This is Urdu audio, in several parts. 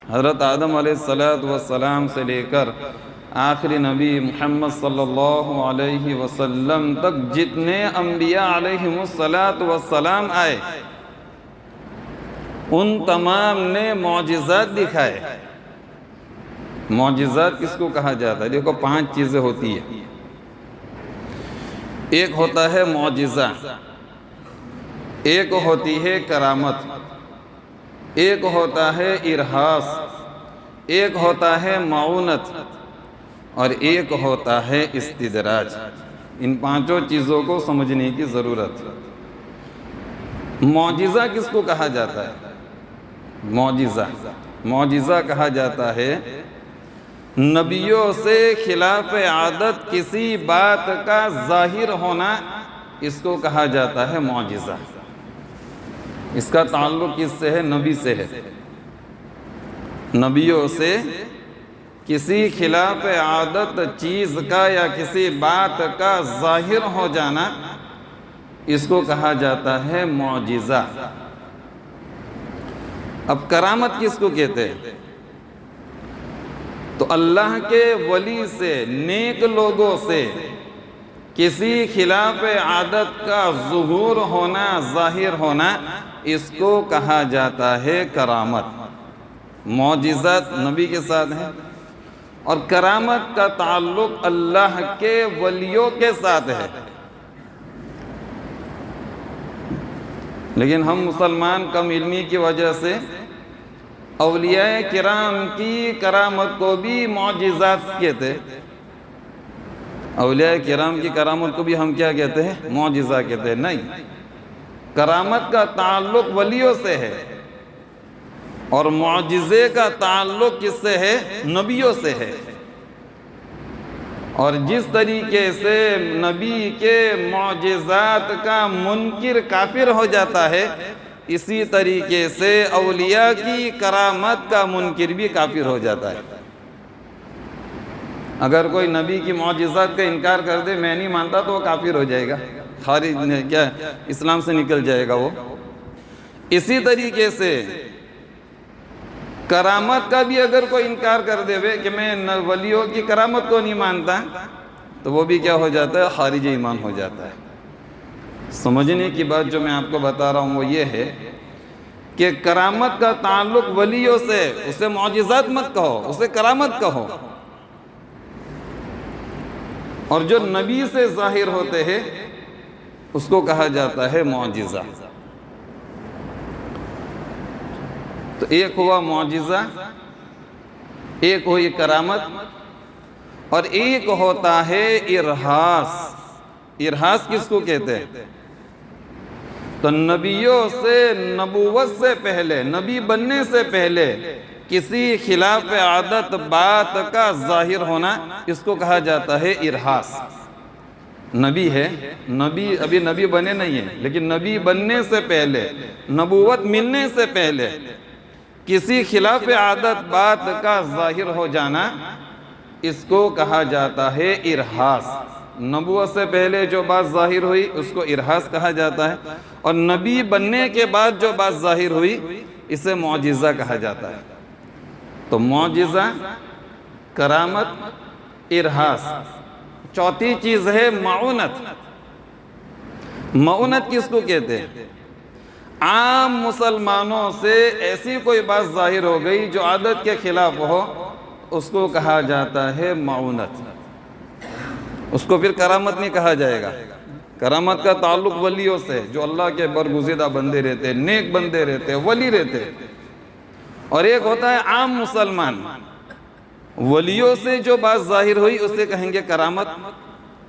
حضرت آدم علیہ السلام سے لے کر آخری نبی محمد صلی اللہ علیہ وسلم تک جتنے انبیاء علیہم السلام آئے ان تمام نے معجزات دکھائے۔ معجزات کس کو کہا جاتا ہے؟ دیکھو 5 چیزیں ہوتی ہیں۔ ایک ہوتا ہے معجزہ، ایک ہوتی ہے کرامت، ایک ہوتا ہے ارہاس، ایک ہوتا ہے معونت، اور ایک ہوتا ہے استدراج۔ ان 5 چیزوں کو سمجھنے کی ضرورت ہے۔ معجزہ کس کو کہا جاتا ہے؟ معجزہ کہا جاتا ہے نبیوں سے خلاف عادت کسی بات کا ظاہر ہونا، اس کو کہا جاتا ہے معجزہ۔ اس کا تعلق کس سے ہے؟ نبی سے ہے۔ نبیوں سے کسی خلاف عادت چیز کا یا کسی بات کا ظاہر ہو جانا، اس کو کہا جاتا ہے معجزہ۔ اب کرامت کس کو کہتے ہیں؟ تو اللہ کے ولی سے، نیک لوگوں سے کسی خلاف عادت کا ظہور ہونا، ظاہر ہونا، اس کو کہا جاتا ہے کرامت۔ معجزات نبی کے ساتھ ہیں، اور کرامت کا تعلق اللہ کے ولیوں کے ساتھ ہے۔ لیکن ہم مسلمان کم علمی کی وجہ سے اولیاء کرام کی کرامت کو بھی معجزات کہتے ہیں۔ اولیاء کرام کی کرامت کو بھی ہم کیا کہتے ہیں؟ معجزہ کہتے ہیں۔ نہیں، کرامت کا تعلق ولیوں سے ہے، اور معجزے کا تعلق کس سے ہے؟ نبیوں سے ہے۔ اور جس طریقے سے نبی کے معجزات کا منکر کافر ہو جاتا ہے، اسی طریقے سے اولیاء کی کرامت کا منکر بھی کافر ہو جاتا ہے۔ اگر کوئی نبی کی معجزات کا انکار کر دے، میں نہیں مانتا، تو وہ کافر ہو جائے گا، خارج کیا اسلام سے نکل جائے گا وہ۔ اسی طریقے سے کرامت کا بھی اگر کوئی انکار کر دے کہ میں ولیوں کی کرامت کو نہیں مانتا، تو وہ بھی کیا ہو جاتا ہے؟ خارج ایمان ہو جاتا ہے۔ سمجھنے کی بات جو میں آپ کو بتا رہا ہوں وہ یہ ہے کہ کرامت کا تعلق ولیوں سے، اسے معجزات مت کہو، اسے کرامت کہو۔ اور جو نبی سے ظاہر ہوتے ہیں اس کو کہا جاتا ہے معجزہ۔ تو ایک ہوا معجزہ، ایک ہوئی کرامت، اور ایک ہوتا ہے ارہاس۔ ارہاس کس کو کہتے ہیں؟ تو نبیوں سے، نبوت سے پہلے، نبی بننے سے پہلے کسی خلاف عادت بات کا ظاہر ہونا، اس کو کہا جاتا ہے ارہاس۔ نبی ہے، نبی ابھی نبی بنے نہیں ہیں، لیکن نبی بننے سے پہلے، نبوت ملنے سے پہلے کسی خلاف عادت بات کا ظاہر ہو جانا، اس کو کہا جاتا ہے ارہاس۔ نبوت سے پہلے جو بات ظاہر ہوئی اس کو ارہاس کہا جاتا ہے، اور نبی بننے کے بعد جو بات ظاہر ہوئی اسے معجزہ کہا جاتا ہے۔ تو معجزہ، کرامت، ارہاس۔ چوتھی چیز ہے معونت۔ معونت کس کو کہتے ہیں؟ عام مسلمانوں سے ایسی کوئی بات ظاہر ہو گئی جو عادت کے خلاف ہو، اس کو کہا جاتا ہے معونت۔ اس کو پھر کرامت نہیں کہا جائے گا۔ کرامت کا تعلق ولیوں سے، جو اللہ کے برگزیدہ بندے رہتے، نیک بندے رہتے، ولی رہتے۔ اور ایک ہوتا ہے عام مسلمان، ولیوں سے جو بات ظاہر ہوئی اسے کہیں گے کرامت،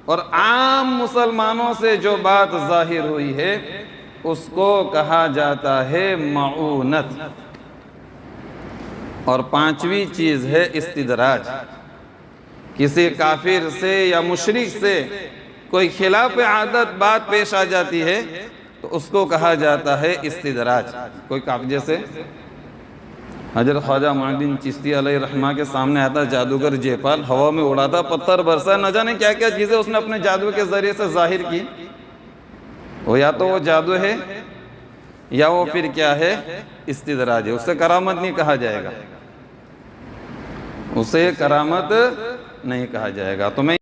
اور عام مسلمانوں سے جو بات ظاہر ہوئی ہے اس کو کہا جاتا ہے معونت۔ اور 5ویں چیز ہے استدراج۔ کسی کافر سے یا مشرک سے کوئی خلاف عادت بات پیش آ جاتی ہے تو اس کو کہا جاتا ہے استدراج۔ کوئی کافر، جیسے حضرت خواجہ معین الدین چشتی علیہ رحمہ کے سامنے آتا جادوگر جےپال، ہوا میں اڑاتا، پتھر برسا، نہ جانے کیا کیا چیزیں اس نے اپنے جادو کے ذریعے سے ظاہر کی۔ وہ یا تو وہ جادو ہے یا وہ پھر کیا ہے؟ استدراج ہے۔ اس سے کرامت نہیں کہا جائے گا۔ اسے کرامت نہیں کہا جائے گا. تو میں